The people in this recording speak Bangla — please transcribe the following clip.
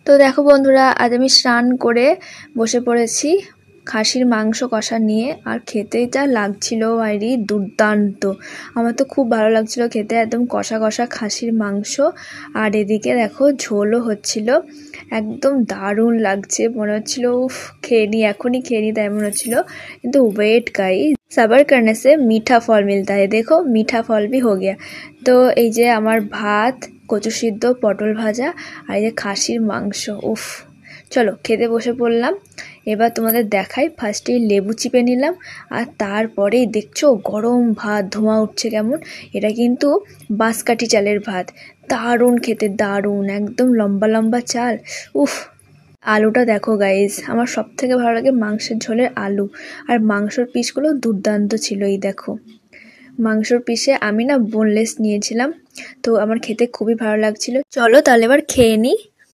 তো দেখো বন্ধুরা, আজ আমি স্নান করে বসে পড়েছি খাসির মাংস কষা নিয়ে। আর খেতে যা লাগছিল বাইরে দুর্দান্ত, আমার তো খুব ভালো লাগছিল খেতে, একদম কষা কষা খাসির মাংস। আর এদিকে দেখো ঝোলও হচ্ছিল, একদম দারুণ লাগছে, মনে হচ্ছিল উফ খেয়ে নি, এখনই খেয়ে নি তাই মনে হচ্ছিল। কিন্তু ওয়েট গাइस, सबर करने से मीठा फल मिलता है, देखो मीठा फल भी हो गया। তো এই যে আমার ভাত, কচু সিদ্ধ, পটল ভাজা আর এই যে খাসির মাংস, উফ। চলো খেতে বসে পড়লাম। এবার তোমাদের দেখাই, ফার্স্টেই লেবু চিপে নিলাম আর তারপরেই দেখছো গরম ভাত ধোঁয়া উঠছে কেমন। এটা কিন্তু বাঁশকাঠি চালের ভাত, দারুণ খেতে, দারুণ, একদম লম্বা লম্বা চাল, উফ। আলুটা দেখো গাইস, আমার সব থেকে ভালো লাগে মাংসের ঝোলের আলু। আর মাংসর পিসগুলো দুর্দান্ত ছিল, এই দেখো মাংসর পিসে আমি না বোনলেস নিয়েছিলাম, তো আমার খেতে খুবই ভালো লাগছিল। চলো তাহলে এবার খেয়ে নিই।